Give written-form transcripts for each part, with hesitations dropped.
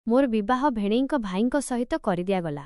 मोर विवाह भेणेईंक भाईंक सहित करिदियागला।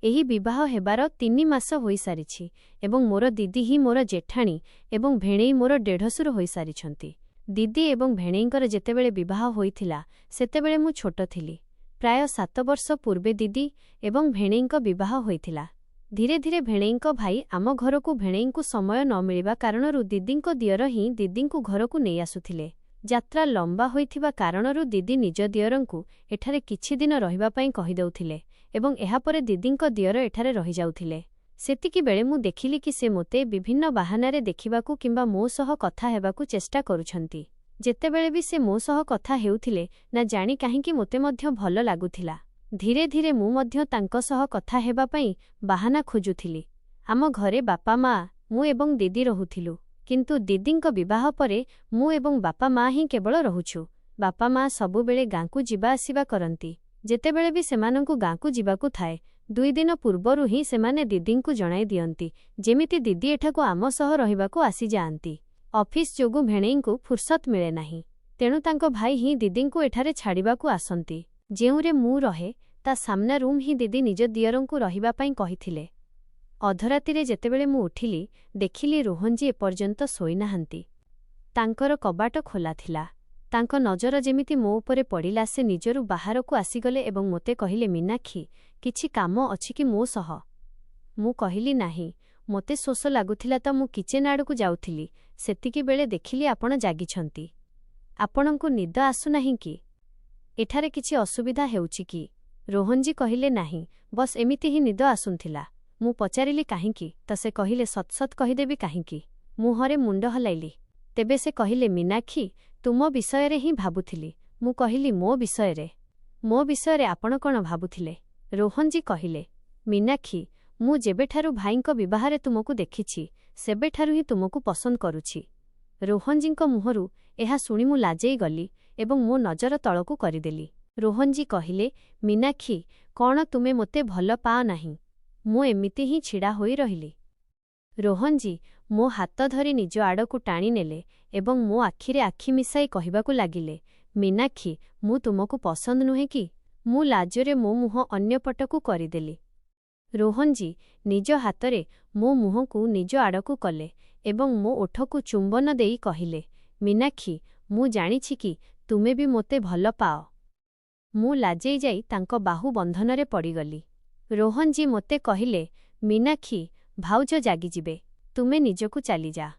एही विवाह हेबार 3 मास होई सारिछि एवं मोर दीदी ही मोर जेठाणी एवं भेणेई मोर डेढ़सुर होई सारिछंती। दीदी एवं भेणेईंकर जेतेबेले विवाह होइथिला सेतेबेले मु छोट थिली। प्राय 7 वर्ष पूर्वे दीदी एवं भेणेईंक विवाह होइथिला। धीरे धीरे भेणेईंक भाई आम घरकू भेणेईंकू समय न मिलिबा कारणरू दीदींक दियर ही दीदींकू घरकू नेई आसुथिले। यात्रा लंबा होइथिबा कारणरू दीदी निज दियरंकू एठारे किछि दिन रहिबा पई कहि देउथिले एवं एहा परे दीदींक दियर एठारे रहि जाउथिले। सेतिकी बेले मु देखिली कि से मोते विभिन्न बाहानारे देखिबाकू किंबा मो सह कथा हेबाकू चेष्टा करूछंती। जेतेबेले भी से मो सह कथा हेउथिले ना जानी काहेकि मोते मध्य भल लागुथिला। धीरे धीरे मु मध्य तांको सह कथा हेबा पई बाहाना खोजुथिली। आम घरे बापा मा मु एवं दीदी रहुथिलु, किंतु दीदींक विवाह परे मु एवं बापा मा ही केवल रहुछु। बापा मा सबु बेले गांकू जिबा आसिबा करंती। जेतेबेले भी सेमानंकू गांकू जिबाकू थाए 2 दिन पूर्वरु ही सेमाने दीदींकू जणाई दियंती जेमिति दीदी एठाकू आम सह रहिबाकू आसी जाआंती। ऑफिस जोगु भेणेईंकू फुर्सत मिले नाही, तेणु तांको भाई ही दीदींकू एठारे छाड़िबाकू आसंती। जेउरे मु रहे ता सामना रूम ही दीदी निज दियरंकू रहिबा पई कहिथिले। अधरातिरे जेतेबेले मु उठिली देखिली रोहनजी एपर्यंत सोई नाहंती। तांकर कबाट खोला थिला। तांको नजर जेमिति मो उपरे पड़िला से निजरु बाहरकू आसीगले एवं मोते कहिले, मीनाक्षी किछि काम अछि कि मो सह? मु कहिली नाही, मोते शोष लागुथिला त मु किचेन आडकू जाउथिली। सेतिकी बेले देखिली आपण जागिछंती। आपणंकू निद आसु नाही कि? एठारे किछि असुविधा हेउछि कि? रोहनजी कहिले, नाही, बस एमिति ही निद आसुनथिला। मु पचारिली काहींकी त से कहिले, सतसत कहिदेबी काहींकी। मुहरे मुंड हलाइली। तेबे से कहिले, मीनाक्षी तुम विषय ही भाबुथिली। मु कहिली, मो विषय आपण कौन भाबुथिले? रोहनजी कहिले, मीनाक्षी मु जेबेठारु भाईंक विवाहरे तुमको देखिछि सेबेठारु ही तुमको पसंद करुछि। रोहनजींक मुहरु एहा सुनी मु लाजेई गली एवं मो नजर तळकू करिदेली। रोहनजी कहिले, मीनाक्षी कौन तुमे मोते भल पाओ नाही? मु एमिति ही छिड़ा होई रहिली। रोहनजी मो हाथ धरी निज आड़कू टाणी नेले एवं मो आखिरे आखि मिसाई कहिबाकू लागिले, मीनाक्षी मु तुमको पसंद नुहे कि? मु लाजरे मो मुह अन्य पटकू करिदेली। रोहनजी निज हातरे मो मुहकू निज आड़कू कले एवं मो ओठकू चुंबन देई कहिले, मीनाक्षी मु जानिछि कि तुमे भी मोते भल पाओ। मु लाजेई जाई तांको बाहु बंधनरे पड़ीगली। रोहनजी मोते कहिले, मीनाक्षी भाउज जागिजिबे, तुमे निजकू चली जा।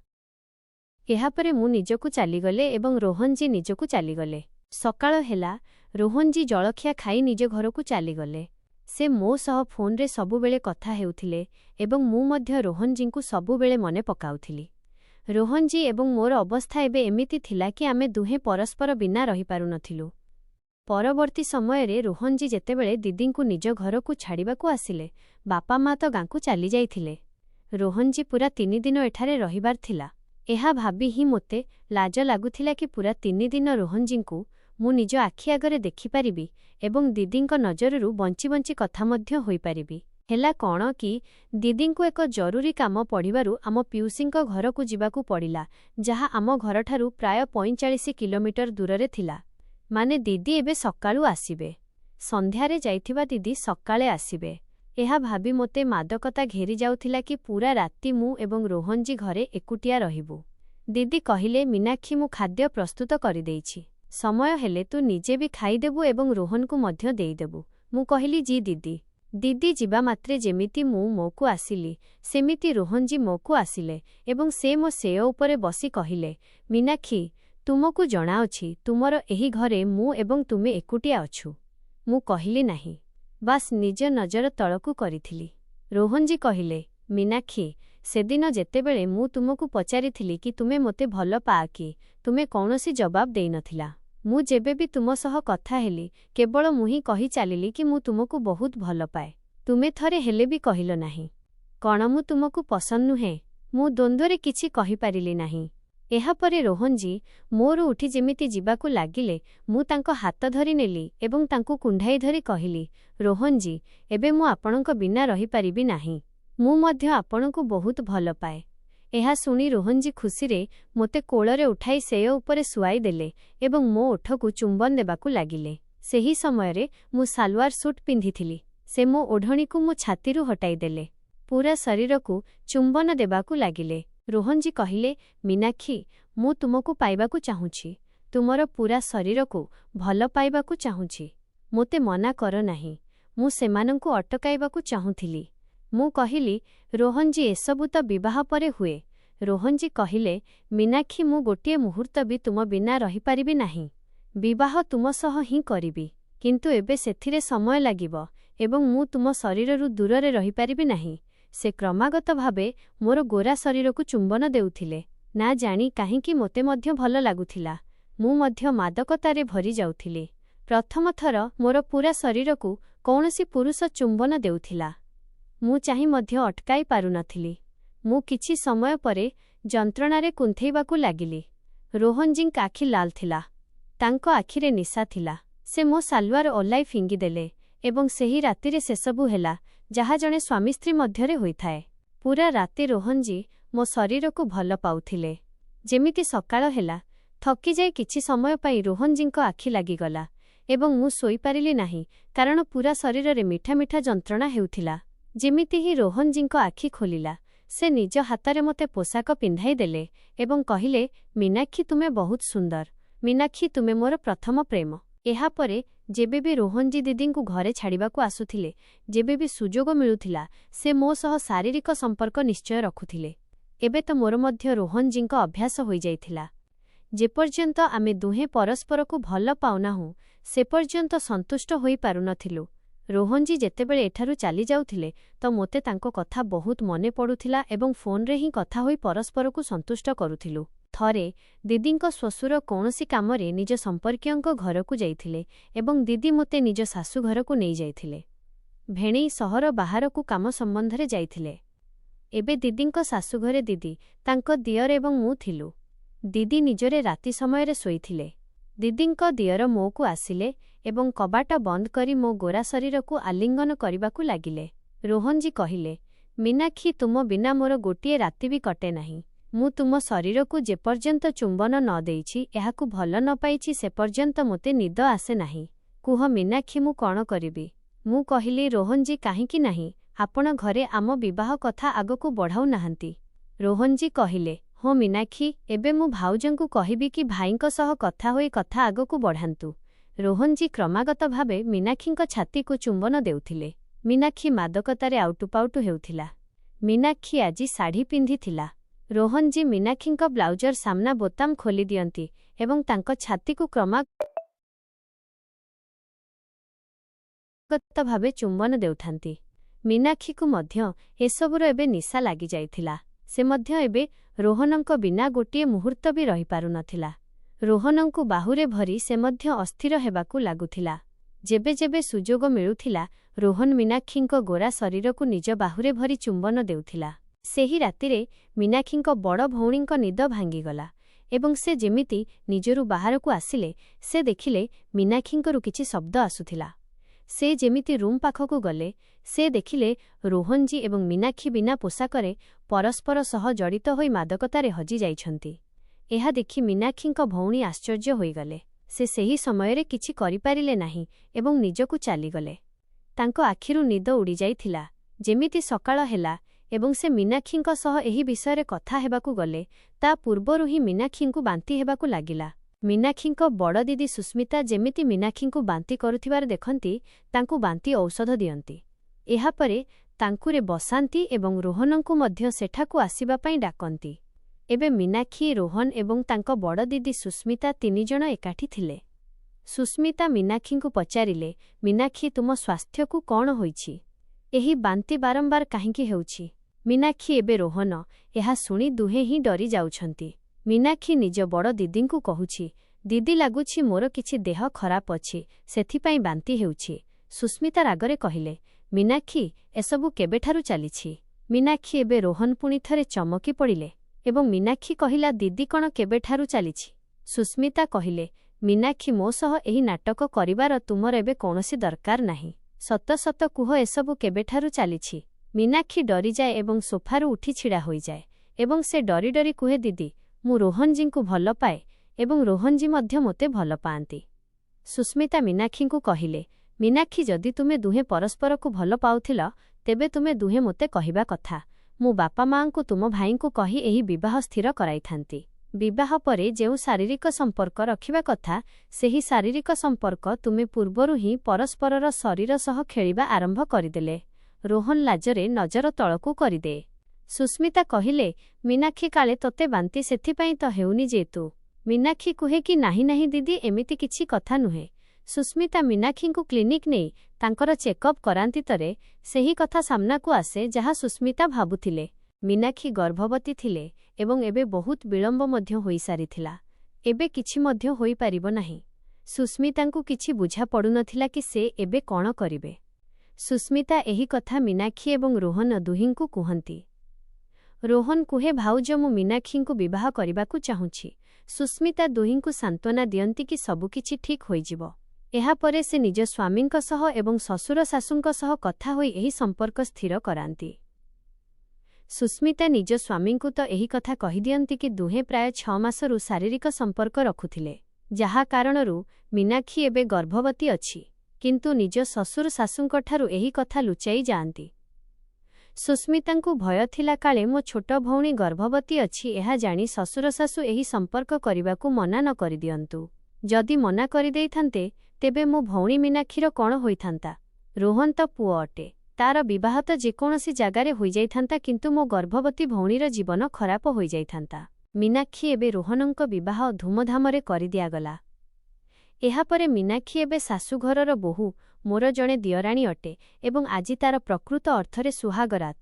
एहापरे मु निजकू चलीगले एवं रोहनजी निजकू चलीगले। सकाळ हेला रोहनजी जलखिया खाई निज घरकू चलीगले। से मो सह फोन रे सबुबेले कथा हेउथिले एवं मु मध्य रोहनजींकू सबुबेले मने पकाउथिली। रोहनजी एवं मोर अवस्था एबे एमिति थिला कि आमे दुहे परस्पर बिना रही पारु नथिलु। परवर्ती समय रे रोहनजी जेतेबेले दीदींकू निज घरकू छाड़िबाकू आसिले, बापा मा तो गांकू चली जाइथिले। रोहनजी पूरा 3 दिन एठारे रहिबार थिला। एहा भाबी ही मोते लाज लागुथिला कि पूरा 3 दिन रोहनजींकू मु निज आखि आगरे देखि पारिबी एवं दीदींक नजररू बंची बंची कथा मध्य होई पारिबी। हेला कौन कि दीदींकू एक जरूरी काम पड़िबारु आम पिउसींक घरकू जिबाकू पड़िला, जहा आम घरठारू प्राय 45 किलोमीटर दूररे थिला। माने दीदी एबे सकाळू आसीबे, संध्यारे जाइथिबा दीदी सकाळे आसीबे। एहा भाबी मोते मादकता घेरी जाउथिला कि पूरा राति मु एवं रोहनजी घरे एकुटिया रहिबु। दीदी कहिले, मीनाक्षी मु खाद्य प्रस्तुत करि देइछि, समय हेले तू निजे भी खाइदेबु एवं रोहनकू मध्य देइदेबु। मु कहिली, जी दीदी। दीदी जिबा मात्रे जेमिति मु मोकू आसिली सेमिति रोहनजी मोकू आसिले एवं से मो सेय उपरे बसी कहिले, मीनाक्षी तुमको जणाउछि तुमर एही घरे मु एवं तुमे एकुटिया अछु। मु कहिली नाही, बास निज नजर तळकू करिथिली। रोहनजी कहिले, मीनाक्षी सेदिन जेतेबेले मु तुमको पचारिथिली कि तुमे मोते भल पाओ कि, तुमे कौनसी जवाब देई नथिला। मु जेबे भी तुम सह कथा हेली केवल मुही कही चलिली कि मु तुमको बहुत भल पाए। तुमे थरे हेले भी कहिलो नाही। कण मु तुमको पसंद नुहे? मु द्वंद्वरे किछि कहि पारिली नाही। एहा परे रोहनजी मोरु उठी जेमिति जिबाकू लागिले, मु तांको हाथ धरी नेली एवं तांको कुंढाई धरी कहिली, रोहनजी एबे मु आपणक बिना रही पारिबी नाही। मु मध्य आपणकू बहुत भल पाए। एहा सुनी रोहनजी खुशीरे मोते कोଳରେ उठाई सेय उपरे सुआई देले एवं मो ओठकू चुंबन देबाकू लागिले। ସେହି ସମୟରେ ମୁଁ ସାଲୱାର ସୁଟ୍ ପିନ୍ଧିଥିଲି। ସେ ମୋ ଓଢ଼ଣୀକୁ ମୋ ଛାତିରୁ ହଟାଇଦେଲେ। ପୂରା ଶରୀରକୁ ଚୁମ୍ବନ ଦେବାକୁ ଲାଗିଲେ। ରୋହନଜୀ କହିଲେ, ମୀନାକ୍ଷୀ, ମୁଁ ତୁମକୁ ପାଇବାକୁ ଚାହୁଁଛି। ତୁମର ପୂରା ଶରୀରକୁ ଭଲ ପାଇବାକୁ ଚାହୁଁଛି। ମୋତେ ମନା କର ନାହିଁ। ମୁଁ ସେମାନଙ୍କୁ ଅଟକାଇବାକୁ ଚାହୁଁଥିଲି। ମୁଁ କହିଲି, ରୋହନଜୀ, ଏସବୁ ତ ବିବାହ ପରେ ହୁଏ। ରୋହନଜୀ କହିଲେ, ମୀନାକ୍ଷୀ, ମୁଁ ଗୋଟିଏ ମୁହୂର୍ତ୍ତ ବି ତୁମ ବିନା ରହିପାରିବି ନାହିଁ। ବିବାହ ତୁମ ସହ ହିଁ କରିବି, କିନ୍ତୁ ଏବେ ସେଥିରେ ସମୟ ଲାଗିବ ଏବଂ ମୁଁ ତୁମ ଶରୀରରୁ ଦୂରରେ ରହିପାରିବି ନାହିଁ। ସେ କ୍ରମାଗତ ଭାବେ ମୋର ଗୋରା ଶରୀରକୁ ଚୁମ୍ବନ ଦେଉଥିଲେ। ନା ଜାଣି କାହିଁକି ମୋତେ ମଧ୍ୟ ଭଲ ଲାଗୁଥିଲା। ମୁଁ ମଧ୍ୟ ମାଦକତାରେ ଭରି ଯାଉଥିଲି। ପ୍ରଥମ ଥର ମୋର ପୂରା ଶରୀରକୁ କୌଣସି ପୁରୁଷ ଚୁମ୍ବନ ଦେଉଥିଲା। ମୁଁ ଚାହିଁ ମଧ୍ୟ ଅଟକାଇ ପାରୁନଥିଲି। ମୁଁ କିଛି ସମୟ ପରେ ଯନ୍ତ୍ରଣାରେ କୁନ୍ଥେଇବାକୁ ଲାଗିଲି। ରୋହନଜୀଙ୍କ ଆଖି ଲାଲ ଥିଲା। ତାଙ୍କ ଆଖିରେ ନିଶା ଥିଲା। ସେ ମୋ ସାଲୱାର ଓହ୍ଲାଇ ଫିଙ୍ଗିଦେଲେ ଏବଂ ସେହି ରାତିରେ ସେସବୁ ହେଲା ଯାହା ଜଣେ ସ୍ୱାମୀ ସ୍ତ୍ରୀ ମଧ୍ୟରେ ହୋଇଥାଏ। ପୂରା ରାତି ରୋହନଜୀ ମୋ ଶରୀରକୁ ଭଲ ପାଉଥିଲେ। ଯେମିତି ସକାଳ ହେଲା, ଥକିଯାଇ କିଛି ସମୟ ପାଇଁ ରୋହନଜୀଙ୍କ ଆଖି ଲାଗିଗଲା ଏବଂ ମୁଁ ଶୋଇପାରିଲି ନାହିଁ, କାରଣ ପୂରା ଶରୀରରେ ମିଠା ମିଠା ଯନ୍ତ୍ରଣା ହେଉଥିଲା। ଯେମିତି ହିଁ ରୋହନଜୀଙ୍କ ଆଖି ଖୋଲିଲା, ସେ ନିଜ ହାତରେ ମୋତେ ପୋଷାକ ପିନ୍ଧାଇ ଦେଲେ ଏବଂ କହିଲେ, ମୀନାକ୍ଷୀ, ତୁମେ ବହୁତ ସୁନ୍ଦର। ମୀନାକ୍ଷୀ, ତୁମେ ମୋର ପ୍ରଥମ ପ୍ରେମ। ଏହାପରେ ଯେବେବି ରୋହନଜୀ ଦିଦିଙ୍କୁ ଘରେ ଛାଡ଼ିବାକୁ ଆସୁଥିଲେ, ଯେବେବି ସୁଯୋଗ ମିଳୁଥିଲା, ସେ ମୋ ସହ ଶାରୀରିକ ସମ୍ପର୍କ ନିଶ୍ଚୟ ରଖୁଥିଲେ। ଏବେ ତ ମୋର ମଧ୍ୟ ରୋହନଜୀଙ୍କ ଅଭ୍ୟାସ ହୋଇଯାଇଥିଲା। ଯେପର୍ଯ୍ୟନ୍ତ ଆମେ ଦୁହେଁ ପରସ୍ପରକୁ ଭଲ ପାଉନାହୁଁ, ସେପର୍ଯ୍ୟନ୍ତ ସନ୍ତୁଷ୍ଟ ହୋଇପାରୁନଥିଲୁ। ରୋହନଜୀ ଯେତେବେଳେ ଏଠାରୁ ଚାଲିଯାଉଥିଲେ ତ ମୋତେ ତାଙ୍କ କଥା ବହୁତ ମନେ ପଡ଼ୁଥିଲା ଏବଂ ଫୋନରେ ହିଁ କଥା ହୋଇ ପରସ୍ପରକୁ ସନ୍ତୁଷ୍ଟ କରୁଥିଲୁ। ଥରେ ଦିଦିଙ୍କ ଶ୍ୱଶୁର କୌଣସି କାମରେ ନିଜ ସମ୍ପର୍କୀୟଙ୍କ ଘରକୁ ଯାଇଥିଲେ ଏବଂ ଦିଦି ମୋତେ ନିଜ ଶାଶୁଘରକୁ ନେଇଯାଇଥିଲେ। ଭେଣେଇ ସହର ବାହାରକୁ କାମ ସମ୍ବନ୍ଧରେ ଯାଇଥିଲେ। ଏବେ ଦିଦିଙ୍କ ଶାଶୁଘରେ ଦିଦି, ତାଙ୍କ ଦିଅର ଏବଂ ମୁଁ ଥିଲୁ। ଦିଦି ନିଜରେ ରାତି ସମୟରେ ଶୋଇଥିଲେ। ଦିଦିଙ୍କ ଦିଅର ମୋ'କୁ ଆସିଲେ ଏବଂ କବାଟ ବନ୍ଦ କରି ମୋ ଗୋରା ଶରୀରକୁ ଆଲିଙ୍ଗନ କରିବାକୁ ଲାଗିଲେ। ରୋହନଜୀ କହିଲେ, ମୀନାକ୍ଷୀ, ତୁମ ବିନା ମୋର ଗୋଟିଏ ରାତି ବି କଟେ ନାହିଁ। ମୁଁ ତୁମ ଶରୀରକୁ ଯେପର୍ଯ୍ୟନ୍ତ ଚୁମ୍ବନ ନ ଦେଇଛି, ଏହାକୁ ଭଲ ନ ପାଇଛି, ସେପର୍ଯ୍ୟନ୍ତ ମୋତେ ନିଦ ଆସେ ନାହିଁ। କୁହ ମୀନାକ୍ଷୀ, ମୁଁ କ'ଣ କରିବି? ମୁଁ କହିଲି, ରୋହନଜୀ, କାହିଁକି ନାହିଁ? ଆପଣ ଘରେ ଆମ ବିବାହ କଥା ଆଗକୁ ବଢ଼ାଉନାହାନ୍ତି। ରୋହନଜୀ କହିଲେ, ହଁ ମୀନାକ୍ଷୀ, ଏବେ ମୁଁ ଭାଉଜଙ୍କୁ କହିବି କି ଭାଇଙ୍କ ସହ କଥା ହୋଇ କଥା ଆଗକୁ ବଢ଼ାନ୍ତୁ। ରୋହନଜୀ କ୍ରମାଗତ ଭାବେ ମୀନାକ୍ଷୀଙ୍କ ଛାତିକୁ ଚୁମ୍ବନ ଦେଉଥିଲେ। ମୀନାକ୍ଷୀ ମାଦକତାରେ ଆଉଟୁପାଉଟୁ ହେଉଥିଲା। ମୀନାକ୍ଷୀ ଆଜି ଶାଢ଼ୀ ପିନ୍ଧିଥିଲା। ରୋହନଜୀ ମୀନାକ୍ଷୀଙ୍କ ବ୍ଲାଉଜର ସାମ୍ନା ବୋତାମ ଖୋଲିଦିଅନ୍ତି ଏବଂ ତାଙ୍କ ଛାତିକୁ କ୍ରମାଗତ ଭାବେ ଚୁମ୍ବନ ଦେଉଥାନ୍ତି। ମୀନାକ୍ଷୀକୁ ମଧ୍ୟ ଏସବୁର ଏବେ ନିଶା ଲାଗିଯାଇଥିଲା। ସେ ମଧ୍ୟ ଏବେ ରୋହନଙ୍କ ବିନା ଗୋଟିଏ ମୁହୂର୍ତ୍ତ ବି ରହିପାରୁନଥିଲା। ରୋହନଙ୍କୁ ବାହୁରେ ଭରି ସେ ମଧ୍ୟ ଅସ୍ଥିର ହେବାକୁ ଲାଗୁଥିଲା। ଯେବେ ଯେବେ ସୁଯୋଗ ମିଳୁଥିଲା, ରୋହନ ମୀନାକ୍ଷୀଙ୍କ ଗୋରା ଶରୀରକୁ ନିଜ ବାହୁରେ ଭରି ଚୁମ୍ବନ ଦେଉଥିଲା। ସେହି ରାତିରେ ମୀନାକ୍ଷୀଙ୍କ ବଡ଼ ଭଉଣୀଙ୍କ ନିଦ ଭାଙ୍ଗିଗଲା ଏବଂ ସେ ଯେମିତି ନିଜରୁ ବାହାରକୁ ଆସିଲେ, ସେ ଦେଖିଲେ ମୀନାକ୍ଷୀଙ୍କରୁ କିଛି ଶବ୍ଦ ଆସୁଥିଲା। ସେ ଯେମିତି ରୁମ୍ ପାଖକୁ ଗଲେ, ସେ ଦେଖିଲେ ରୋହନଜୀ ଏବଂ ମୀନାକ୍ଷୀ ବିନା ପୋଷାକରେ ପରସ୍ପର ସହ ଜଡ଼ିତ ହୋଇ ମାଦକତାରେ ହଜିଯାଇଛନ୍ତି। ଏହା ଦେଖି ମୀନାକ୍ଷୀଙ୍କ ଭଉଣୀ ଆଶ୍ଚର୍ଯ୍ୟ ହୋଇଗଲେ। ସେ ସେହି ସମୟରେ କିଛି କରିପାରିଲେ ନାହିଁ ଏବଂ ନିଜକୁ ଚାଲିଗଲେ। ତାଙ୍କ ଆଖିରୁ ନିଦ ଉଡ଼ିଯାଇଥିଲା। ଯେମିତି ସକାଳ ହେଲା ଏବଂ ସେ ମୀନାକ୍ଷୀଙ୍କ ସହ ଏହି ବିଷୟରେ କଥା ହେବାକୁ ଗଲେ, ତା ପୂର୍ବରୁ ହିଁ ମୀନାକ୍ଷୀଙ୍କୁ ବାନ୍ତି ହେବାକୁ ଲାଗିଲା। ମୀନାକ୍ଷୀଙ୍କ ବଡ଼ ଦିଦି ସୁସ୍ମିତା ଯେମିତି ମୀନାକ୍ଷୀଙ୍କୁ ବାନ୍ତି କରୁଥିବାର ଦେଖନ୍ତି, ତାଙ୍କୁ ବାନ୍ତି ଔଷଧ ଦିଅନ୍ତି। ଏହାପରେ ତାଙ୍କୁରେ ବସାନ୍ତି ଏବଂ ରୋହନଙ୍କୁ ମଧ୍ୟ ସେଠାକୁ ଆସିବା ପାଇଁ ଡାକନ୍ତି। ଏବେ ମୀନାକ୍ଷୀ, ରୋହନ ଏବଂ ତାଙ୍କ ବଡ଼ ଦିଦି ସୁସ୍ମିତା ତିନିଜଣ ଏକାଠି ଥିଲେ। ସୁସ୍ମିତା ମୀନାକ୍ଷୀଙ୍କୁ ପଚାରିଲେ, ମୀନାକ୍ଷୀ, ତୁମ ସ୍ୱାସ୍ଥ୍ୟକୁ କ'ଣ ହୋଇଛି? ଏହି ବାନ୍ତି ବାରମ୍ବାର କାହିଁକି ହେଉଛି? ମୀନାକ୍ଷୀ ଏବେ ରୋହନ, ଏହା ଶୁଣି ଦୁହେଁ ହିଁ ଡରି ଯାଉଛନ୍ତି। ମୀନାକ୍ଷୀ ନିଜ ବଡ଼ ଦିଦିଙ୍କୁ କହୁଛି, ଦିଦି, ଲାଗୁଛି ମୋର କିଛି ଦେହ ଖରାପ ଅଛି, ସେଥିପାଇଁ ବାନ୍ତି ହେଉଛି। ସୁସ୍ମିତା ରାଗରେ କହିଲେ, ମୀନାକ୍ଷୀ, ଏସବୁ କେବେଠାରୁ ଚାଲିଛି? ମୀନାକ୍ଷୀ ଏବେ ରୋହନ ପୁଣି ଥରେ ଚମକି ପଡ଼ିଲେ ଏବଂ ମୀନାକ୍ଷୀ କହିଲା, ଦିଦି, କ'ଣ କେବେଠାରୁ ଚାଲିଛି? ସୁସ୍ମିତା କହିଲେ, ମୀନାକ୍ଷୀ, ମୋ ସହ ଏହି ନାଟକ କରିବାର ତୁମର ଏବେ କୌଣସି ଦରକାର ନାହିଁ। ସତ ସତ କୁହ, ଏସବୁ କେବେଠାରୁ ଚାଲିଛି? ମୀନାକ୍ଷୀ ଡରିଯାଏ ଏବଂ ସୋଫାରୁ ଉଠି ଛିଡ଼ା ହୋଇଯାଏ ଏବଂ ସେ ଡରି ଡରି କୁହେ, ଦିଦି, ମୁଁ ରୋହନଜୀଙ୍କୁ ଭଲ ପାଏ ଏବଂ ରୋହନଜୀ ମଧ୍ୟ ମୋତେ ଭଲ ପାଆନ୍ତି। ସୁସ୍ମିତା ମୀନାକ୍ଷୀଙ୍କୁ କହିଲେ, ମୀନାକ୍ଷୀ, ଯଦି ତୁମେ ଦୁହେଁ ପରସ୍ପରକୁ ଭଲ ପାଉଥିଲ, ତେବେ ତୁମେ ଦୁହେଁ ମୋତେ କହିବା କଥା। ମୁଁ ବାପା ମାଆଙ୍କୁ ତୁମ ଭାଇଙ୍କୁ କହି ଏହି ବିବାହ ସ୍ଥିର କରାଇଥାନ୍ତି। ବିବାହ ପରେ ଯେଉଁ ଶାରୀରିକ ସମ୍ପର୍କ ରଖିବା କଥା, ସେହି ଶାରୀରିକ ସମ୍ପର୍କ ତୁମେ ପୂର୍ବରୁ ହିଁ ପରସ୍ପରର ଶରୀର ସହ ଖେଳିବା ଆରମ୍ଭ କରିଦେଲେ। ରୋହନ ଲାଜରେ ନଜର ତଳକୁ କରିଦେ। ସୁସ୍ମିତା କହିଲେ, ମୀନାକ୍ଷୀ, କାଳେ ତୋତେ ବାନ୍ତି ସେଥିପାଇଁ ତ ହେଉନି ଯେ ତୁ। ମୀନାକ୍ଷୀ କୁହେ କି, ନାହିଁ ନାହିଁ ଦିଦି, ଏମିତି କିଛି କଥା ନୁହେଁ। ସୁସ୍ମିତା ମୀନାକ୍ଷୀଙ୍କୁ କ୍ଲିନିକ୍ ନେଇ ତାଙ୍କର ଚେକଅପ୍ କରାନ୍ତିତରେ ସେହି କଥା ସାମ୍ନାକୁ ଆସେ ଯାହା ସୁସ୍ମିତା ଭାବୁଥିଲେ। ମୀନାକ୍ଷୀ ଗର୍ଭବତୀ ଥିଲେ ଏବଂ ଏବେ ବହୁତ ବିଳମ୍ବ ମଧ୍ୟ ହୋଇସାରିଥିଲା। ଏବେ କିଛି ମଧ୍ୟ ହୋଇପାରିବ ନାହିଁ। ସୁସ୍ମିତାଙ୍କୁ କିଛି ବୁଝା ପଡ଼ୁନଥିଲା କି ସେ ଏବେ କ'ଣ କରିବେ। ସୁସ୍ମିତା ଏହି କଥା ମୀନାକ୍ଷୀ ଏବଂ ରୋହନ ଦୁହିଁଙ୍କୁ କୁହନ୍ତି। ରୋହନ କୁହେ, ଭାଉଜ, ମୁଁ ମୀନାକ୍ଷୀଙ୍କୁ ବିବାହ କରିବାକୁ ଚାହୁଁଛି। ସୁସ୍ମିତା ଦୁହିଁଙ୍କୁ ସାନ୍ତ୍ୱନା ଦିଅନ୍ତି କି ସବୁକିଛି ଠିକ୍ ହୋଇଯିବ। ଏହାପରେ ସେ ନିଜ ସ୍ୱାମୀଙ୍କ ସହ ଏବଂ ଶ୍ୱଶୁର ଶାଶୁଙ୍କ ସହ କଥା ହୋଇ ଏହି ସମ୍ପର୍କ ସ୍ଥିର କରାନ୍ତି। ସୁସ୍ମିତା ନିଜ ସ୍ୱାମୀଙ୍କୁ ତ ଏହି କଥା କହିଦିଅନ୍ତି କି ଦୁହେଁ ପ୍ରାୟ 6 ମାସରୁ ଶାରୀରିକ ସମ୍ପର୍କ ରଖୁଥିଲେ, ଯାହା କାରଣରୁ ମୀନାକ୍ଷୀ ଏବେ ଗର୍ଭବତୀ ଅଛି। କିନ୍ତୁ ନିଜ ଶ୍ୱଶୁର ଶାଶୁଙ୍କଠାରୁ ଏହି କଥା ଲୁଚାଇ ଯାଆନ୍ତି। ସୁସ୍ମିତାଙ୍କୁ ଭୟ ଥିଲା କାଳେ ମୋ ଛୋଟ ଭଉଣୀ ଗର୍ଭବତୀ ଅଛି ଏହା ଜାଣି ଶ୍ୱଶୁର ଶାଶୁ ଏହି ସମ୍ପର୍କ କରିବାକୁ ମନା ନ କରିଦିଅନ୍ତୁ। ଯଦି ମନା କରିଦେଇଥାନ୍ତେ, ତେବେ ମୋ ଭଉଣୀ ମୀନାକ୍ଷୀର କ'ଣ ହୋଇଥାନ୍ତା? ରୋହନ ତ ପୁଅ ଅଟେ, ତାର ବିବାହ ତ ଯେକୌଣସି ଜାଗାରେ ହୋଇଯାଇଥାନ୍ତା, କିନ୍ତୁ ମୋ ଗର୍ଭବତୀ ଭଉଣୀର ଜୀବନ ଖରାପ ହୋଇଯାଇଥାନ୍ତା। ମୀନାକ୍ଷୀ ଏବେ ରୋହନଙ୍କ ବିବାହ ଧୁମଧାମରେ କରିଦିଆଗଲା। ଏହାପରେ ମୀନାକ୍ଷୀ ଏବେ ଶାଶୁଘରର ବୋହୂ, ମୋର ଜଣେ ଦିଅରାଣୀ ଅଟେ ଏବଂ ଆଜି ତାର ପ୍ରକୃତ ଅର୍ଥରେ ସୁହାଗରାତ।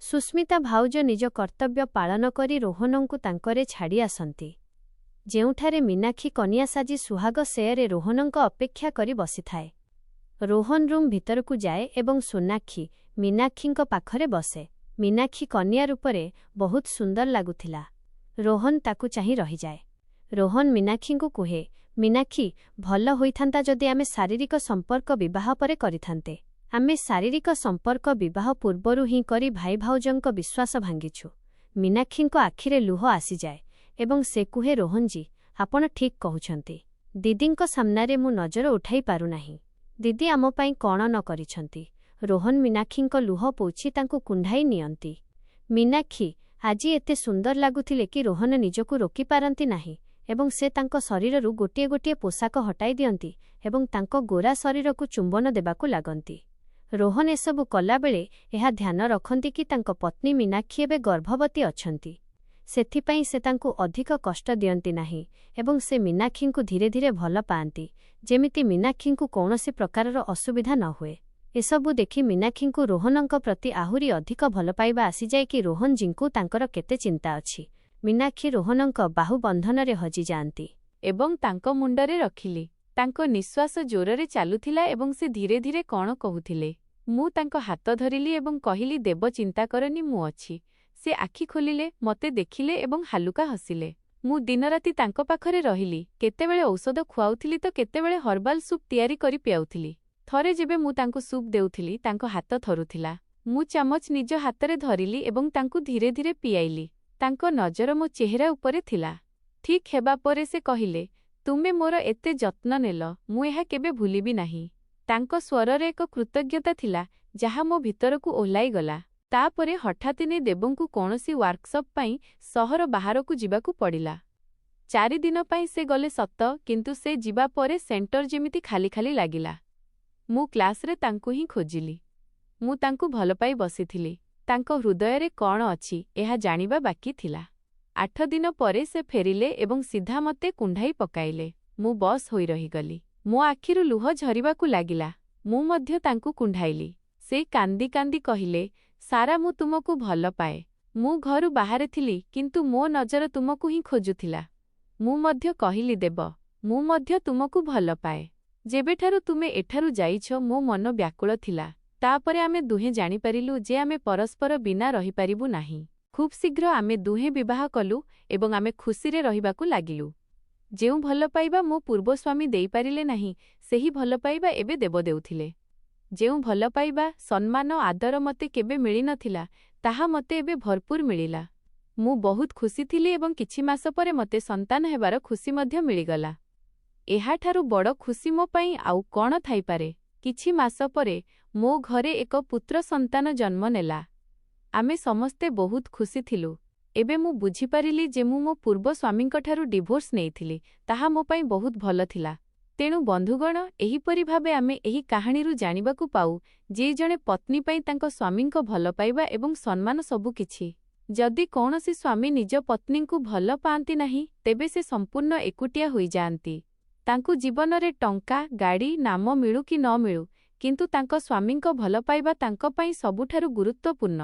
ସୁସ୍ମିତା ଭାଉଜ ନିଜ କର୍ତ୍ତବ୍ୟ ପାଳନ କରି ରୋହନଙ୍କୁ ତାଙ୍କରେ ଛାଡ଼ି ଆସନ୍ତି। ଯେଉଁଠାରେ ମୀନାକ୍ଷୀ କନିଆ ସାଜି ସୁହାଗ ସେୟରେ ରୋହନଙ୍କ ଅପେକ୍ଷା କରି ବସିଥାଏ। ରୋହନ ରୁମ୍ ଭିତରକୁ ଯାଏ ଏବଂ ସୋନାକ୍ଷୀ ମୀନାକ୍ଷୀଙ୍କ ପାଖରେ ବସେ। ମୀନାକ୍ଷୀ କନିଆ ରୂପରେ ବହୁତ ସୁନ୍ଦର ଲାଗୁଥିଲା। ରୋହନ ତାକୁ ଚାହିଁ ରହିଯାଏ। ରୋହନ ମୀନାକ୍ଷୀଙ୍କୁ କୁହେ, ମୀନାକ୍ଷୀ, ଭଲ ହୋଇଥାନ୍ତା ଯଦି ଆମେ ଶାରୀରିକ ସମ୍ପର୍କ ବିବାହ ପରେ କରିଥାନ୍ତେ। ଆମେ ଶାରୀରିକ ସମ୍ପର୍କ ବିବାହ ପୂର୍ବରୁ ହିଁ କରି ଭାଇ ଭାଉଜଙ୍କ ବିଶ୍ୱାସ ଭାଙ୍ଗିଛୁ। ମୀନାକ୍ଷୀଙ୍କ ଆଖିରେ ଲୁହ ଆସିଯାଏ ଏବଂ ସେ କୁହେ, ରୋହନଜୀ, ଆପଣ ଠିକ୍ କହୁଛନ୍ତି। ଦିଦିଙ୍କ ସାମ୍ନାରେ ମୁଁ ନଜର ଉଠାଇ ପାରୁନାହିଁ। ଦିଦି ଆମ ପାଇଁ କ'ଣ ନ କରିଛନ୍ତି। ରୋହନ ମୀନାକ୍ଷୀଙ୍କ ଲୁହ ପୋଛି ତାଙ୍କୁ କୁଣ୍ଢାଇ ନିଅନ୍ତି। ମୀନାକ୍ଷୀ ଆଜି ଏତେ ସୁନ୍ଦର ଲାଗୁଥିଲେ କି ରୋହନ ନିଜକୁ ରୋକିପାରନ୍ତି ନାହିଁ ଏବଂ ସେ ତାଙ୍କ ଶରୀରରୁ ଗୋଟିଏ ଗୋଟିଏ ପୋଷାକ ହଟାଇ ଦିଅନ୍ତି ଏବଂ ତାଙ୍କ ଗୋରା ଶରୀରକୁ ଚୁମ୍ବନ ଦେବାକୁ ଲାଗନ୍ତି। ରୋହନ ଏସବୁ କଲାବେଳେ ଏହା ଧ୍ୟାନ ରଖନ୍ତି କି ତାଙ୍କ ପତ୍ନୀ ମୀନାକ୍ଷୀ ଏବେ ଗର୍ଭବତୀ ଅଛନ୍ତି। ସେଥିପାଇଁ ସେ ତାଙ୍କୁ ଅଧିକ କଷ୍ଟ ଦିଅନ୍ତି ନାହିଁ ଏବଂ ସେ ମୀନାକ୍ଷୀଙ୍କୁ ଧୀରେ ଧୀରେ ଭଲ ପାଆନ୍ତି, ଯେମିତି ମୀନାକ୍ଷୀଙ୍କୁ କୌଣସି ପ୍ରକାରର ଅସୁବିଧା ନ ହୁଏ। ଏସବୁ ଦେଖି ମୀନାକ୍ଷୀଙ୍କୁ ରୋହନଙ୍କ ପ୍ରତି ଆହୁରି ଅଧିକ ଭଲ ପାଇବା ଆସିଯାଏ କି ରୋହନଜୀଙ୍କୁ ତାଙ୍କର କେତେ ଚିନ୍ତା ଅଛି। ମୀନାକ୍ଷୀ ରୋହନଙ୍କ ବାହୁବନ୍ଧନରେ ହଜିଯାଆନ୍ତି ଏବଂ ତାଙ୍କ ମୁଣ୍ଡରେ ରଖିଲି। ତାଙ୍କ ନିଶ୍ୱାସ ଜୋରରେ ଚାଲୁଥିଲା ଏବଂ ସେ ଧୀରେ ଧୀରେ କ'ଣ କହୁଥିଲେ। ମୁଁ ତାଙ୍କ ହାତ ଧରିଲି ଏବଂ କହିଲି, ଦେବ, ଚିନ୍ତା କରନି, ମୁଁ ଅଛି। ସେ ଆଖି ଖୋଲିଲେ, ମୋତେ ଦେଖିଲେ ଏବଂ ହାଲୁକା ହସିଲେ। ମୁଁ ଦିନରାତି ତାଙ୍କ ପାଖରେ ରହିଲି। କେତେବେଳେ ଔଷଧ ଖୁଆଉଥିଲି ତ କେତେବେଳେ ହର୍ବାଲ ସୁପ୍ ତିଆରି କରି ପିଆଉଥିଲି। ଥରେ ଯେବେ ମୁଁ ତାଙ୍କୁ ସୁପ୍ ଦେଉଥିଲି, ତାଙ୍କ ହାତ ଥରୁଥିଲା। ମୁଁ ଚାମଚ ନିଜ ହାତରେ ଧରିଲି ଏବଂ ତାଙ୍କୁ ଧୀରେ ଧୀରେ ପିଆଇଲି। ତାଙ୍କ ନଜର ମୋ ଚେହେରା ଉପରେ ଥିଲା। ଠିକ୍ ହେବା ପରେ ସେ କହିଲେ, ତୁମେ ମୋର ଏତେ ଯତ୍ନ ନେଲ, ମୁଁ ଏହା କେବେ ଭୁଲିବି ନାହିଁ। ତାଙ୍କ ସ୍ୱରରେ ଏକ କୃତଜ୍ଞତା ଥିଲା ଯାହା ମୋ ଭିତରକୁ ଓହ୍ଲାଇଗଲା। ତାପରେ ହଠାତିନେ ଦେବଙ୍କୁ କୌଣସି ୱାର୍କସପ୍ ପାଇଁ ସହର ବାହାରକୁ ଯିବାକୁ ପଡ଼ିଲା। 4 ଦିନ ପାଇଁ ସେ ଗଲେ ସତ, କିନ୍ତୁ ସେ ଯିବା ପରେ ସେଣ୍ଟର ଯେମିତି ଖାଲି ଖାଲି ଲାଗିଲା। ମୁଁ କ୍ଲାସରେ ତାଙ୍କୁ ହିଁ ଖୋଜିଲି। ମୁଁ ତାଙ୍କୁ ଭଲପାଇ ବସିଥିଲି। ତାଙ୍କ ହୃଦୟରେ କ'ଣ ଅଛି ଏହା ଜାଣିବା ବାକି ଥିଲା। 8 ଦିନ ପରେ ସେ ଫେରିଲେ ଏବଂ ସିଧା ମୋତେ କୁଣ୍ଢାଇ ପକାଇଲେ। ମୁଁ ବସ୍ ହୋଇ ରହିଗଲି। ମୋ ଆଖିରୁ ଲୁହ ଝରିବାକୁ ଲାଗିଲା। ମୁଁ ମଧ୍ୟ ତାଙ୍କୁ କୁଣ୍ଢାଇଲି। ସେ କାନ୍ଦି କାନ୍ଦି କହିଲେ, ସାରା, ମୁଁ ତୁମକୁ ଭଲ ପାଏ। ମୁଁ ଘରୁ ବାହାରେ ଥିଲି, କିନ୍ତୁ ମୋ ନଜର ତୁମକୁ ହିଁ ଖୋଜୁଥିଲା। ମୁଁ ମଧ୍ୟ କହିଲି, ଦେବ, ମୁଁ ମଧ୍ୟ ତୁମକୁ ଭଲ ପାଏ। ଯେବେଠାରୁ ତୁମେ ଏଠାରୁ ଯାଇଛ, ମୋ ମନ ବ୍ୟାକୁଳ ଥିଲା। ତାପରେ ଆମେ ଦୁହେଁ ଜାଣିପାରିଲୁ ଯେ ଆମେ ପରସ୍ପର ବିନା ରହିପାରିବୁ ନାହିଁ। ଖୁବ୍ ଶୀଘ୍ର ଆମେ ଦୁହେଁ ବିବାହ କଲୁ ଏବଂ ଆମେ ଖୁସିରେ ରହିବାକୁ ଲାଗିଲୁ। ଯେଉଁ ଭଲ ପାଇବା ମୋ ପୂର୍ବ ସ୍ୱାମୀ ଦେଇପାରିଲେ ନାହିଁ, ସେହି ଭଲ ପାଇବା ଏବେ ଦେବ ଦେଉଥିଲେ। ଯେଉଁ ଭଲ ପାଇବା, ସମ୍ମାନ, ଆଦର ମୋତେ କେବେ ମିଳିନଥିଲା, ତାହା ମୋତେ ଏବେ ଭରପୁର ମିଳିଲା। ମୁଁ ବହୁତ ଖୁସି ଥିଲି ଏବଂ କିଛି ମାସ ପରେ ମୋତେ ସନ୍ତାନ ହେବାର ଖୁସି ମଧ୍ୟ ମିଳିଗଲା। ଏହାଠାରୁ ବଡ଼ ଖୁସି ମୋ ପାଇଁ ଆଉ କ'ଣ ଥାଇପାରେ? କିଛି ମାସ ପରେ ମୋ ଘରେ ଏକ ପୁତ୍ର ସନ୍ତାନ ଜନ୍ମ ନେଲା। ଆମେ ସମସ୍ତେ ବହୁତ ଖୁସି ଥିଲୁ। ଏବେ ମୁଁ ବୁଝିପାରିଲି ଯେ ମୁଁ ମୋ ପୂର୍ବ ସ୍ୱାମୀଙ୍କଠାରୁ ଡିଭୋର୍ସ ନେଇଥିଲି। ତାହା ମୋ ପାଇଁ ବହୁତ ଭଲ ଥିଲା। ତେଣୁ ବନ୍ଧୁଗଣ, ଏହିପରି ଭାବେ ଆମେ ଏହି କାହାଣୀରୁ ଜାଣିବାକୁ ପାଉ ଯେ ଜଣେ ପତ୍ନୀ ପାଇଁ ତାଙ୍କ ସ୍ୱାମୀଙ୍କ ଭଲପାଇବା ଏବଂ ସମ୍ମାନ ସବୁକିଛି। ଯଦି କୌଣସି ସ୍ୱାମୀ ନିଜ ପତ୍ନୀଙ୍କୁ ଭଲ ପାଆନ୍ତି ନାହିଁ, ତେବେ ସେ ସମ୍ପୂର୍ଣ୍ଣ ଏକୁଟିଆ ହୋଇଯାଆନ୍ତି। ତାଙ୍କୁ ଜୀବନରେ ଟଙ୍କା, ଗାଡ଼ି, ନାମ ମିଳୁ କି ନ ମିଳୁ, କିନ୍ତୁ ତାଙ୍କ ସ୍ୱାମୀଙ୍କ ଭଲପାଇବା ତାଙ୍କ ପାଇଁ ସବୁଠାରୁ ଗୁରୁତ୍ୱପୂର୍ଣ୍ଣ।